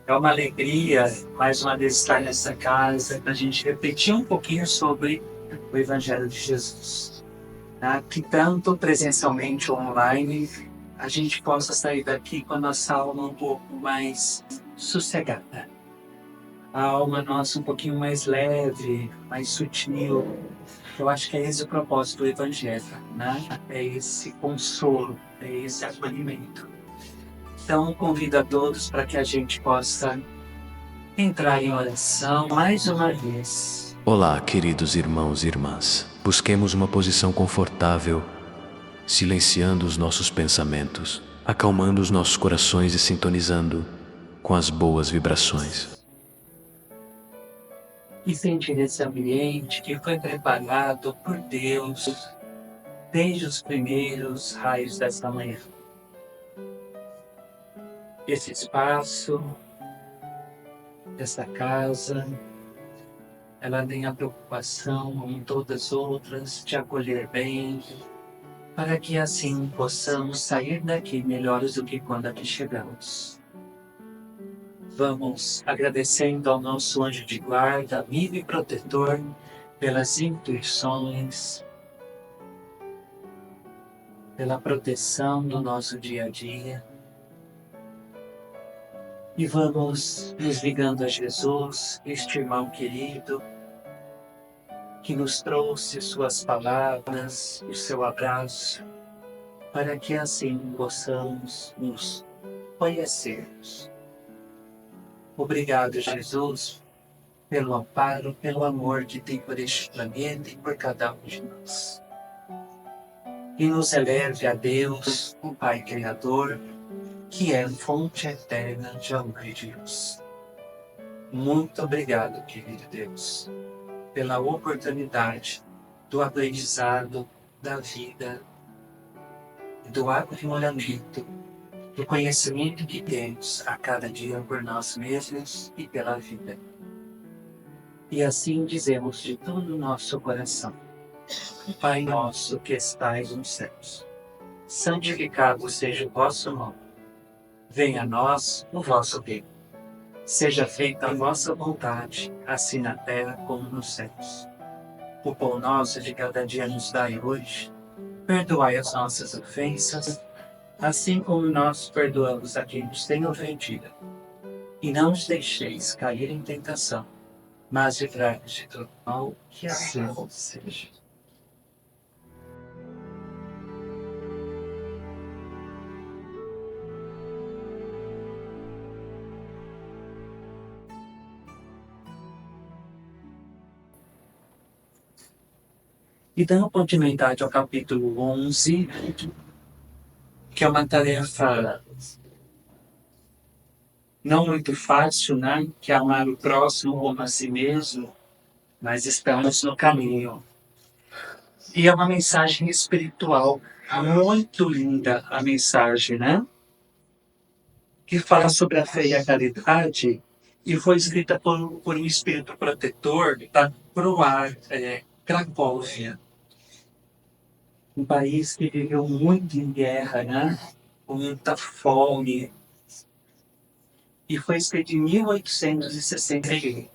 É uma alegria, mais uma vez, estar nessa casa para a gente refletir um pouquinho sobre o Evangelho de Jesus. Tá? Que tanto presencialmente ou online, a gente possa sair daqui com a nossa alma um pouco mais sossegada. A alma nossa um pouquinho mais leve, mais sutil. Eu acho que é esse o propósito do Evangelho, né? É esse consolo, é esse acolhimento. Então, convido a todos para que a gente possa entrar em oração mais uma vez. Olá, queridos irmãos e irmãs. Busquemos uma posição confortável, silenciando os nossos pensamentos, acalmando os nossos corações e sintonizando com as boas vibrações. E sentir esse ambiente que foi preparado por Deus desde os primeiros raios desta manhã. Esse espaço, essa casa, ela tem a preocupação, como todas as outras, de acolher bem, para que assim possamos sair daqui melhores do que quando aqui chegamos. Vamos agradecendo ao nosso anjo de guarda, amigo e protetor, pelas intuições, pela proteção do nosso dia a dia. E vamos nos ligando a Jesus, este irmão querido, que nos trouxe suas palavras, o seu abraço, para que assim possamos nos conhecermos. Obrigado, Jesus, pelo amparo, pelo amor que tem por este planeta e por cada um de nós. E nos eleve a Deus, o Pai Criador, que é fonte eterna de amor e de luz. Muito obrigado, querido Deus, pela oportunidade do aprendizado, da vida, do aprimoramento, do conhecimento que temos a cada dia por nós mesmos e pela vida. E assim dizemos de todo o nosso coração: Pai nosso que estais nos céus, santificado seja o vosso nome. Venha a nós o vosso reino. Seja feita a vossa vontade, assim na terra como nos céus. O pão nosso de cada dia nos dai hoje. Perdoai as nossas ofensas, assim como nós perdoamos a quem nos tem ofendido. E não nos deixeis cair em tentação, mas livrai-nos de todo mal, que assim seja. E dando continuidade ao capítulo 11, que é uma tarefa não muito fácil, né? Que é amar o próximo como a si mesmo, mas estamos no caminho. E é uma mensagem espiritual muito linda, a mensagem, né? Que fala sobre a fé e a caridade, e foi escrita por um espírito protetor da Cracóvia, um país que viveu muito em guerra, né? Com muita fome, e foi escrito em 1861.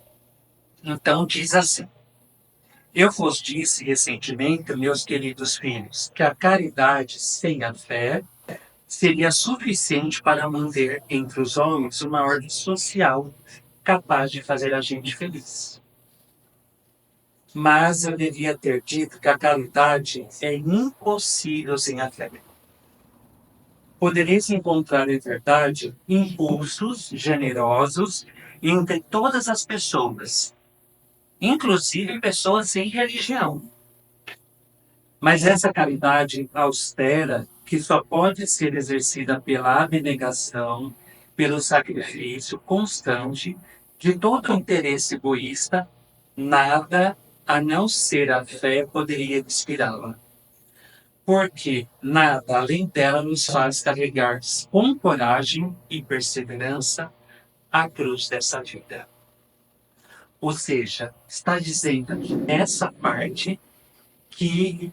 Então diz assim: Eu vos disse recentemente, meus queridos filhos, que a caridade sem a fé seria suficiente para manter entre os homens uma ordem social capaz de fazer a gente feliz. Mas eu devia ter dito que a caridade é impossível sem a fé. Podereis encontrar, em verdade, impulsos generosos entre todas as pessoas, inclusive pessoas sem religião. Mas essa caridade austera, que só pode ser exercida pela abnegação, pelo sacrifício constante de todo interesse egoísta, nada a não ser a fé poderia inspirá-la. Porque nada além dela nos faz carregar com coragem e perseverança a cruz dessa vida. Ou seja, está dizendo que essa parte que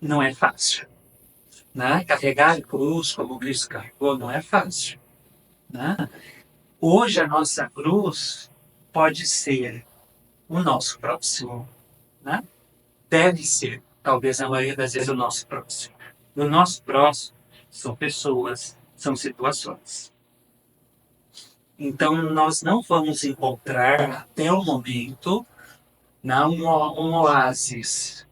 não é fácil. Né? Carregar a cruz como Cristo carregou não é fácil. Né? Hoje a nossa cruz pode ser o nosso próximo, né? Deve ser, talvez a maioria das vezes, o nosso próximo. O nosso próximo são pessoas, são situações. Então, nós não vamos encontrar, até o momento, um oásis,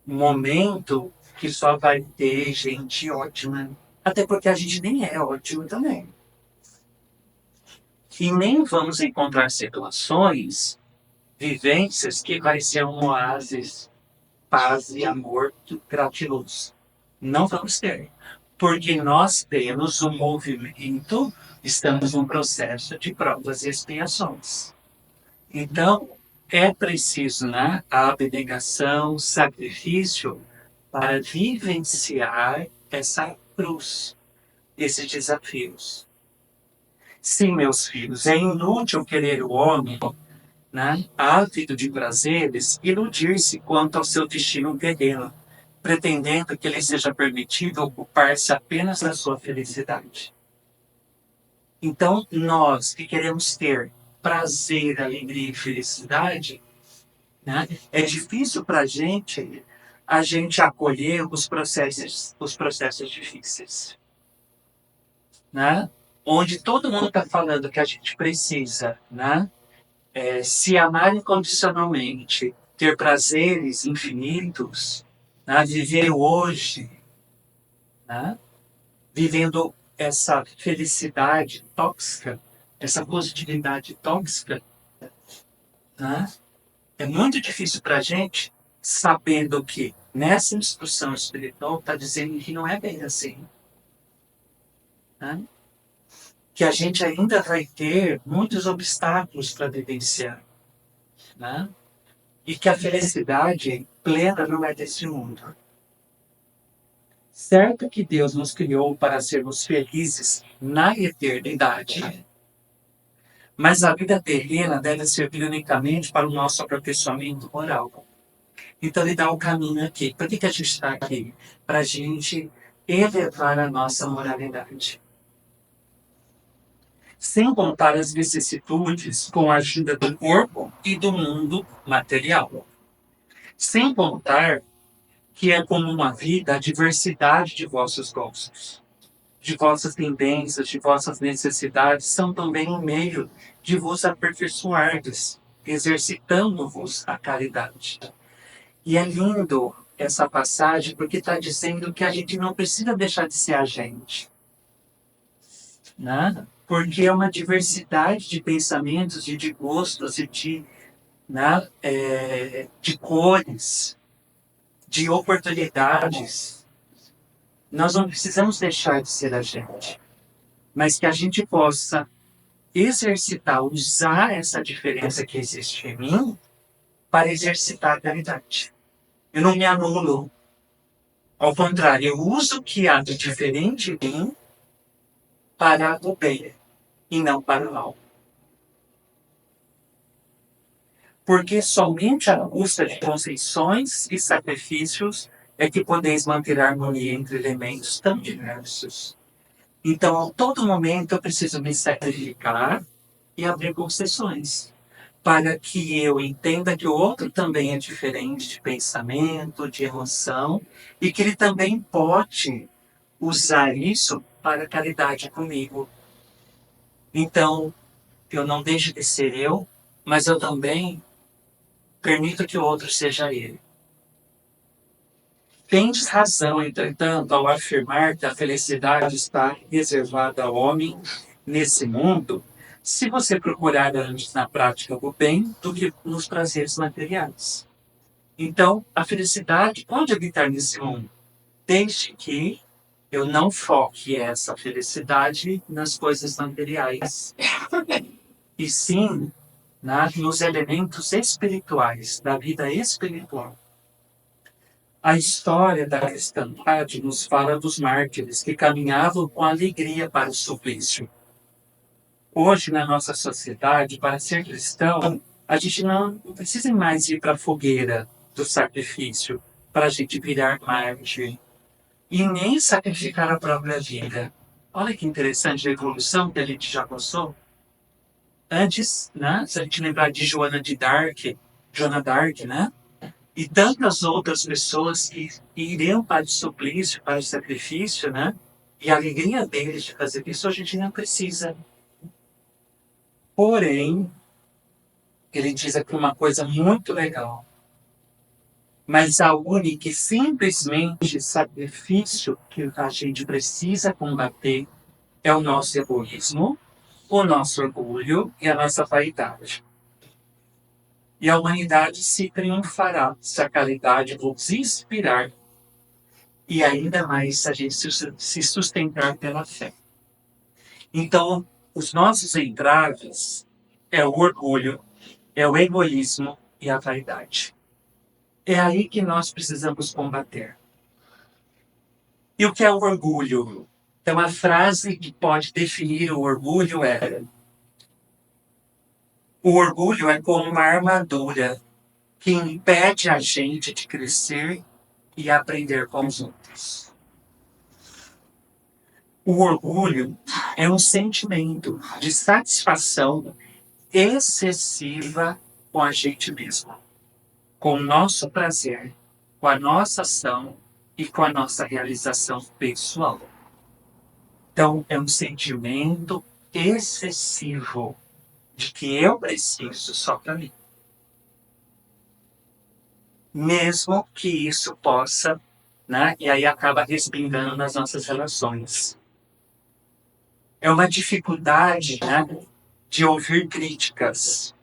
um momento que só vai ter gente ótima. Até porque a gente nem é ótimo também. E nem vamos encontrar situações, vivências, que vai ser um oásis, paz e amor gratuitoso. Não vamos ter. Porque nós temos um movimento, estamos num processo de provas e expiações. Então, é preciso, né, a abnegação, o sacrifício para vivenciar essa cruz, esses desafios. Sim, meus filhos, é inútil querer o homem, né, ávido de prazeres, iludir-se quanto ao seu destino terreno, pretendendo que lhe seja permitido ocupar-se apenas da sua felicidade. Então, nós que queremos ter prazer, alegria e felicidade, né, é difícil para a gente acolher os processos difíceis, né? Onde todo mundo está falando que a gente precisa, né, se amar incondicionalmente, ter prazeres infinitos, né, viver hoje, né, vivendo essa felicidade tóxica, essa positividade tóxica, né? É muito difícil para a gente, sabendo que nessa instrução espiritual está dizendo que não é bem assim. Né? Que a gente ainda vai ter muitos obstáculos para vivenciar. Né? E que a felicidade plena não é desse mundo. Certo que Deus nos criou para sermos felizes na eternidade. Mas a vida terrena deve servir unicamente para o nosso aperfeiçoamento moral. Então ele dá o caminho aqui. Por que a gente está aqui? Para a gente elevar a nossa moralidade. Sem contar as vicissitudes com a ajuda do corpo e do mundo material. Sem contar que é como uma vida a diversidade de vossos gostos, de vossas tendências, de vossas necessidades, são também um meio de vos aperfeiçoardes, exercitando-vos a caridade. E é lindo essa passagem porque está dizendo que a gente não precisa deixar de ser a gente. Né? Porque é uma diversidade de pensamentos, de gostos e né, de cores, de oportunidades. Nós não precisamos deixar de ser a gente, mas que a gente possa exercitar, usar essa diferença que existe em mim para exercitar a caridade. Eu não me anulo. Ao contrário, eu uso o que há de diferente em mim para o bem e não para o mal. Porque somente à custa de conceições e sacrifícios é que podeis manter a harmonia entre elementos tão diversos. Então, a todo momento, eu preciso me sacrificar e abrir concessões, para que eu entenda que o outro também é diferente de pensamento, de emoção, e que ele também pode usar isso para a caridade comigo. Então, eu não deixo de ser eu, mas eu também permito que o outro seja ele. Tens razão, entretanto, ao afirmar que a felicidade está reservada ao homem nesse mundo, se você procurar antes na prática do bem do que nos prazeres materiais. Então, a felicidade pode habitar nesse mundo, desde que eu não foque essa felicidade nas coisas materiais, e sim nos elementos espirituais, da vida espiritual. A história da cristandade nos fala dos mártires que caminhavam com alegria para o suplício. Hoje, na nossa sociedade, para ser cristão, a gente não precisa mais ir para a fogueira do sacrifício para a gente virar mártir e nem sacrificar a própria vida. Olha que interessante a evolução que a gente já passou. Antes, né, se a gente lembrar de Joana Dark, né, e tantas outras pessoas que iriam para o suplício, para o sacrifício, né, e a alegria deles de fazer isso, a gente não precisa. Porém, ele diz aqui uma coisa muito legal. Mas a única e simplesmente sacrifício que a gente precisa combater é o nosso egoísmo, o nosso orgulho e a nossa vaidade. E a humanidade se triunfará se a caridade nos inspirar e ainda mais se a gente se sustentar pela fé. Então, os nossos entraves é o orgulho, é o egoísmo e a vaidade. É aí que nós precisamos combater. E o que é o orgulho? Então, a frase que pode definir o orgulho é: o orgulho é como uma armadura que impede a gente de crescer e aprender com os outros. O orgulho é um sentimento de satisfação excessiva com a gente mesmo, com o nosso prazer, com a nossa ação e com a nossa realização pessoal. Então, é um sentimento excessivo de que eu preciso só para mim. Mesmo que isso possa, né? E aí acaba respingando nas nossas relações. É uma dificuldade, né? De ouvir críticas.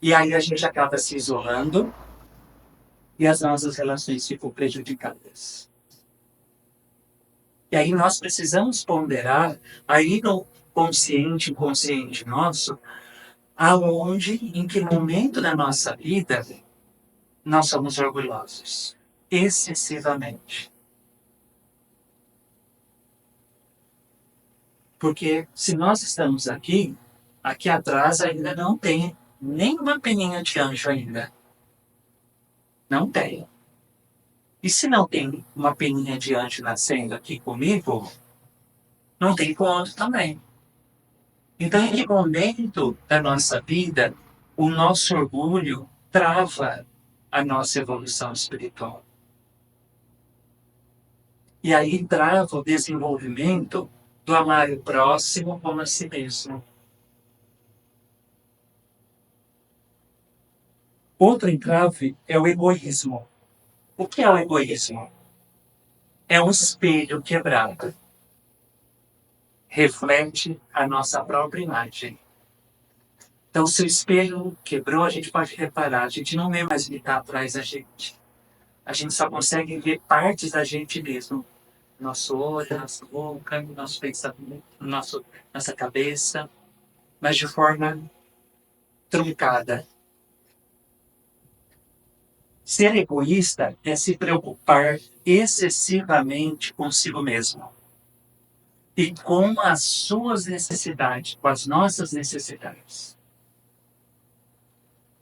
E aí a gente acaba se isolando e as nossas relações ficam prejudicadas. E aí nós precisamos ponderar, aí no consciente, inconsciente nosso, aonde, em que momento da nossa vida nós somos orgulhosos, excessivamente. Porque se nós estamos aqui, aqui atrás ainda não tem nenhuma peninha de anjo ainda. Não tem. E se não tem uma peninha de anjo nascendo aqui comigo, não tem ponto também. Então, em que momento da nossa vida o nosso orgulho trava a nossa evolução espiritual? E aí trava o desenvolvimento do amar o próximo como a si mesmo. Outro entrave é o egoísmo. O que é o egoísmo? É um espelho quebrado. Reflete a nossa própria imagem. Então, se o espelho quebrou, a gente pode reparar, a gente não vê mais o que está atrás da gente. A gente só consegue ver partes da gente mesmo. Nosso olho, nossa boca, nosso pensamento, nossa cabeça, mas de forma truncada. Ser egoísta é se preocupar excessivamente consigo mesmo e com as suas necessidades, com as nossas necessidades.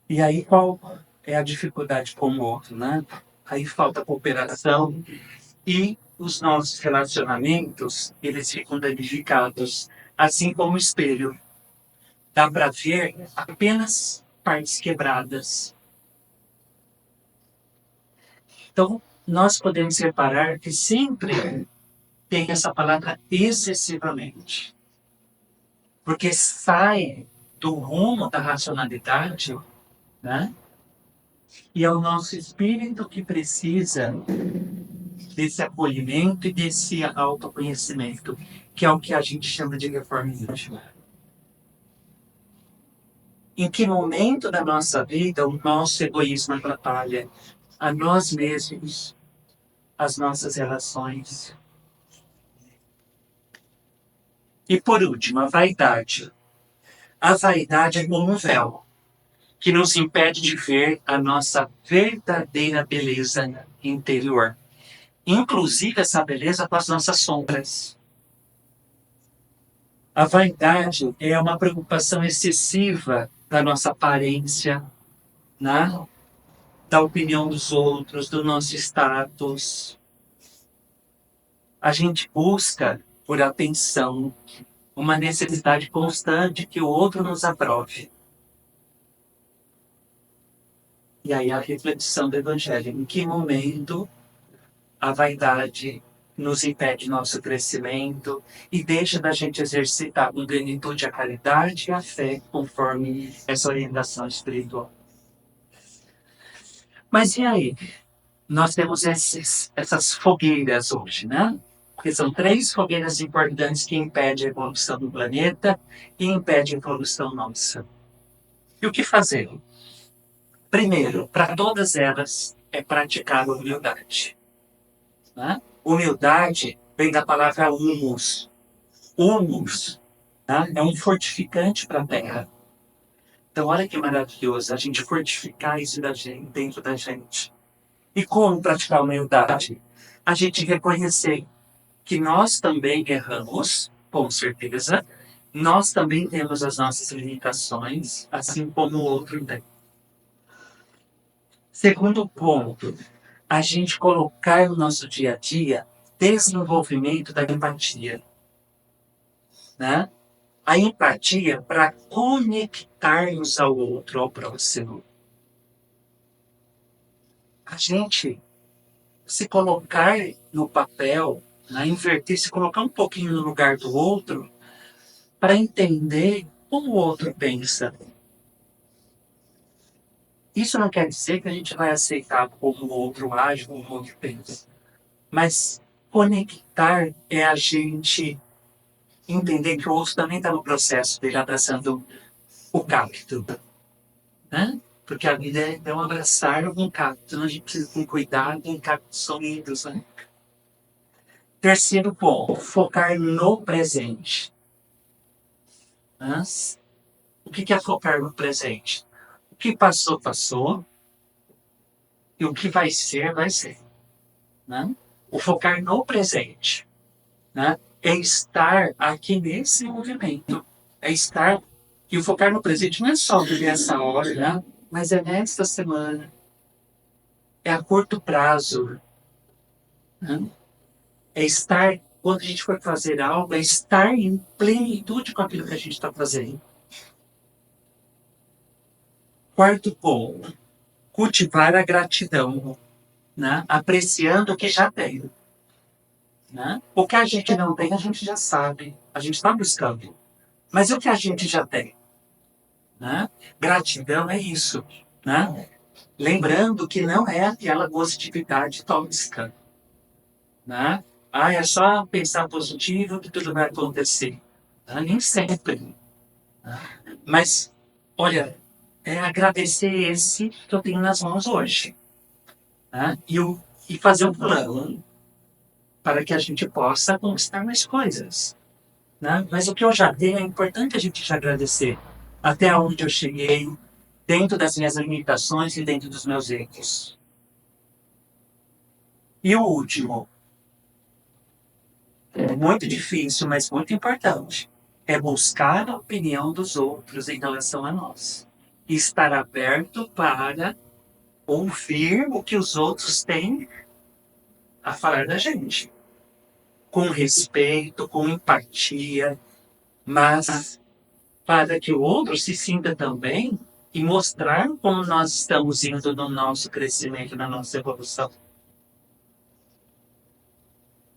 E aí qual é a dificuldade com o outro, né? Aí falta cooperação e os nossos relacionamentos, eles ficam danificados, assim como o espelho. Dá para ver apenas partes quebradas. Então, nós podemos reparar que sempre tem essa palavra excessivamente. Porque sai do rumo da racionalidade, né? E é o nosso espírito que precisa desse acolhimento e desse autoconhecimento, que é o que a gente chama de reforma íntima. Em que momento da nossa vida o nosso egoísmo atrapalha a nós mesmos, as nossas relações? E por último, a vaidade. A vaidade é como um véu que nos impede de ver a nossa verdadeira beleza interior. Inclusive essa beleza com as nossas sombras. A vaidade é uma preocupação excessiva da nossa aparência, né? Da opinião dos outros, do nosso status. A gente busca por atenção, uma necessidade constante que o outro nos aprove. E aí a reflexão do Evangelho, em que momento a vaidade nos impede nosso crescimento e deixa da gente exercitar com plenitude a caridade e a fé, conforme essa orientação espiritual. Mas e aí? Nós temos essas fogueiras hoje, né? Porque são 3 fogueiras importantes que impedem a evolução do planeta e impedem a evolução nossa. E o que fazer? Primeiro, para todas elas, é praticar a humildade. Né? Humildade vem da palavra humus. Humus, né? É um fortificante para a terra. Então, olha que maravilhoso a gente fortificar isso dentro da gente. E como praticar a humildade? A gente reconhecer que nós também erramos, com certeza. Nós também temos as nossas limitações, assim como o outro tem. Segundo ponto, a gente colocar no nosso dia a dia desenvolvimento da empatia. Né? A empatia para conectarmos ao outro, ao próximo. A gente se colocar no papel, né? Inverter, se colocar um pouquinho no lugar do outro, para entender como o outro pensa. Isso não quer dizer que a gente vai aceitar como o outro age, como o outro pensa. Mas conectar é a gente entender que o outro também está no processo dele abraçando o cacto. Né? Porque a vida é um abraçar um cacto. Então a gente precisa ter cuidado com cactos sonidos. Né? Terceiro ponto, focar no presente. Mas, o que é focar no presente? O que passou, passou. E o que vai ser, vai ser. Né? O focar no presente. Né? É estar aqui nesse movimento. É estar. E o focar no presente não é só viver essa hora, né? Mas é nesta semana. É a curto prazo. Né? É estar, quando a gente for fazer algo, é estar em plenitude com aquilo que a gente está fazendo. Quarto ponto, cultivar a gratidão, né? Apreciando o que já tem. Né? O que a gente não tem, a gente já sabe, a gente está buscando. Mas o que a gente já tem? Né? Gratidão é isso. Né? Lembrando que não é aquela positividade tóxica. Né? É só pensar positivo que tudo vai acontecer. Nem sempre. Mas, olha, é agradecer esse que eu tenho nas mãos hoje. Né? E fazer um plano para que a gente possa conquistar mais coisas. Né? Mas o que eu já tenho é importante a gente já agradecer. Até onde eu cheguei, dentro das minhas limitações e dentro dos meus erros. E o último, é muito difícil, mas muito importante, é buscar a opinião dos outros em relação a nós. E estar aberto para ouvir o que os outros têm a falar da gente. Com respeito, com empatia, mas para que o outro se sinta também e mostrar como nós estamos indo no nosso crescimento, na nossa evolução.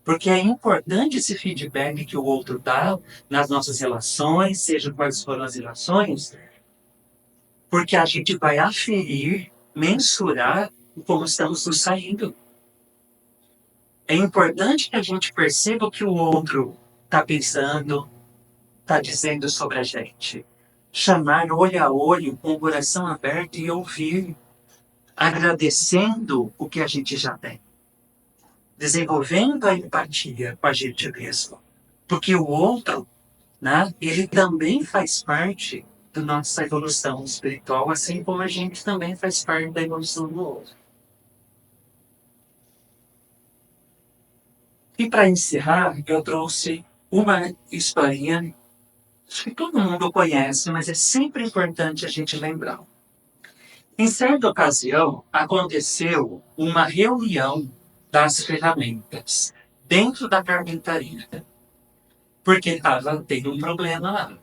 Porque é importante esse feedback que o outro dá nas nossas relações, seja quais foram as relações, porque a gente vai aferir, mensurar como estamos nos saindo. É importante que a gente perceba o que o outro está pensando, está dizendo sobre a gente. Chamar olho a olho, com o coração aberto e ouvir, agradecendo o que a gente já tem. Desenvolvendo a empatia com a gente mesmo. Porque o outro, né, ele também faz parte da nossa evolução espiritual, assim como a gente também faz parte da evolução do outro. E para encerrar, eu trouxe uma historinha que todo mundo conhece, mas é sempre importante a gente lembrar. Em certa ocasião, aconteceu uma reunião das ferramentas dentro da carpintaria. porque estava tendo um problema lá.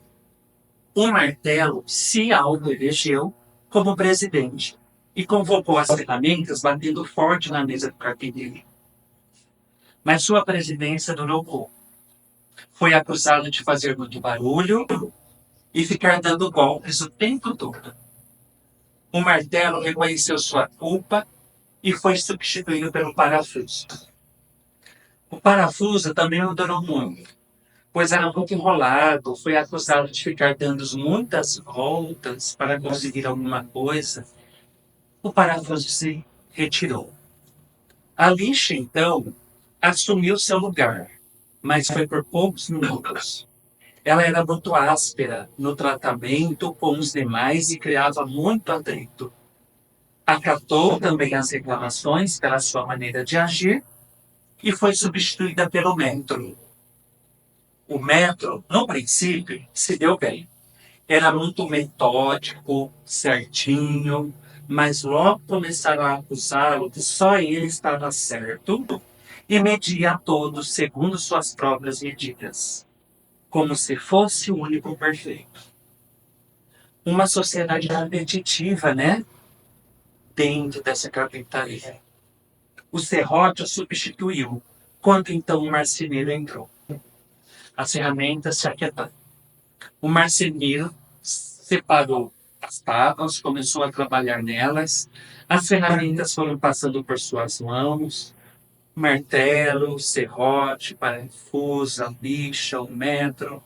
O Martelo se autoelegeu como presidente e convocou as ferramentas batendo forte na mesa do carpinteiro. Mas sua presidência durou pouco. Foi acusado de fazer muito barulho e ficar dando golpes o tempo todo. O Martelo reconheceu sua culpa e foi substituído pelo Parafuso. O Parafuso também não durou muito, pois era muito enrolado, foi acusado de ficar dando muitas voltas para conseguir alguma coisa. O Parafuso se retirou. A Lixa, então, assumiu seu lugar, mas foi por poucos minutos. Ela era muito áspera no tratamento com os demais e criava muito atrito. Acatou também as reclamações pela sua maneira de agir e foi substituída pelo Metro. O Metro, no princípio, se deu bem. Era muito metódico, certinho, mas logo começaram a acusá-lo que só ele estava certo e media a todos segundo suas próprias medidas, como se fosse o único perfeito. Uma sociedade competitiva, né? Dentro dessa carpintaria. O serrote o substituiu, quando então o marceneiro entrou. As ferramentas se aquietaram. O marceneiro separou as tábuas, começou a trabalhar nelas, as ferramentas foram passando por suas mãos, martelo, serrote, parafuso, a lixa, o metro,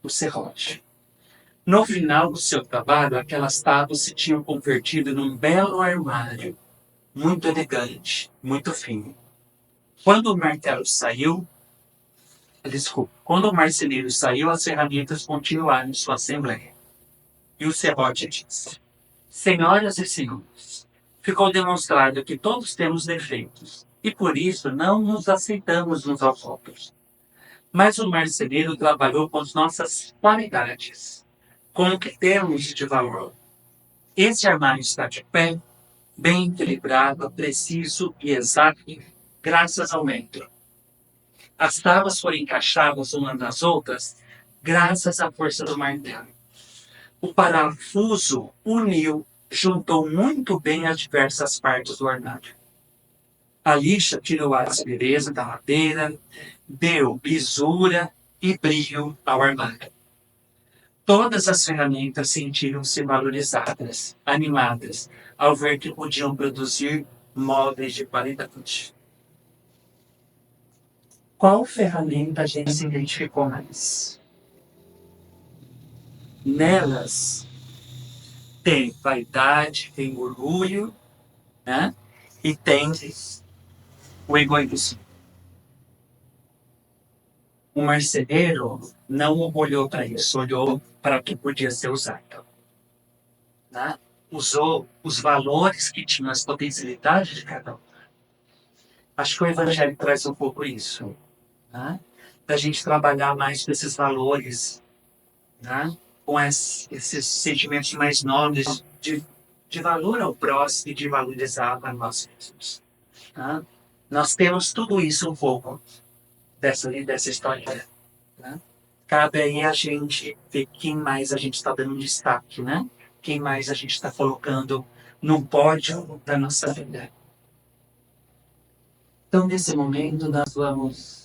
o serrote. No final do seu trabalho, aquelas tábuas se tinham convertido num belo armário, muito elegante, muito fino. Quando o martelo saiu, quando o marceneiro saiu, as ferramentas continuaram em sua assembleia. E o serrote disse: Senhoras e senhores, ficou demonstrado que todos temos defeitos, e por isso não nos aceitamos uns aos outros. Mas o marceneiro trabalhou com as nossas qualidades, com o que temos de valor. Esse armário está de pé, bem equilibrado, preciso e exato, graças ao metro. As tábuas foram encaixadas umas nas outras, graças à força do martelo. O parafuso uniu, juntou muito bem as diversas partes do armário. A lixa tirou a aspereza da madeira, deu lisura e brilho ao armário. Todas as ferramentas sentiram-se valorizadas, animadas, ao ver que podiam produzir móveis de qualidade. Qual ferramenta a gente se identificou mais? Nelas tem vaidade, tem orgulho, né? E tem o egoísmo. O marceneiro não olhou para isso, olhou para o que podia ser usado. Né? Usou os valores que tinham, as potencialidades de cada um. Acho que o Evangelho traz um pouco isso. Né? Da gente trabalhar mais com esses valores, né? Com esses sentimentos mais nobres de valor ao próximo e de valorizar a nós mesmos. Né? Nós temos tudo isso um pouco dessa história. Né? Cabe aí a gente ver quem mais a gente está dando destaque, né? Quem mais a gente está colocando no pódio da nossa vida. Então, nesse momento, nós vamos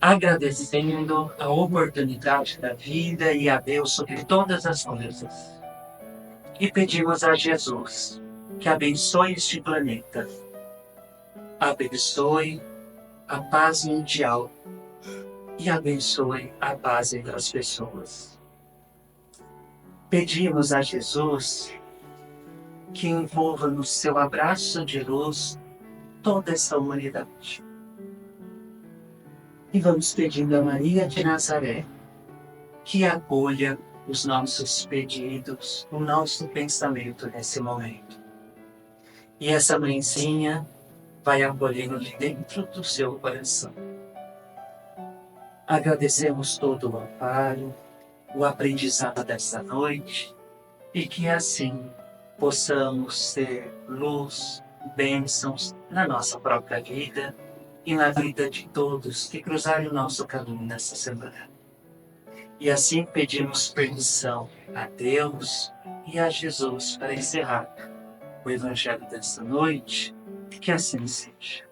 agradecendo a oportunidade da vida e a Deus sobre todas as coisas. E pedimos a Jesus que abençoe este planeta, abençoe a paz mundial e abençoe a paz entre as pessoas. Pedimos a Jesus que envolva no seu abraço de luz toda essa humanidade. E vamos pedindo a Maria de Nazaré que acolha os nossos pedidos, o nosso pensamento nesse momento. E essa mãezinha vai acolhendo de dentro do seu coração. Agradecemos todo o amparo, o aprendizado desta noite, e que assim possamos ser luz, bênçãos na nossa própria vida e na vida de todos que cruzarem o nosso caminho nessa semana. E assim pedimos permissão a Deus e a Jesus para encerrar o Evangelho desta noite, e que assim seja.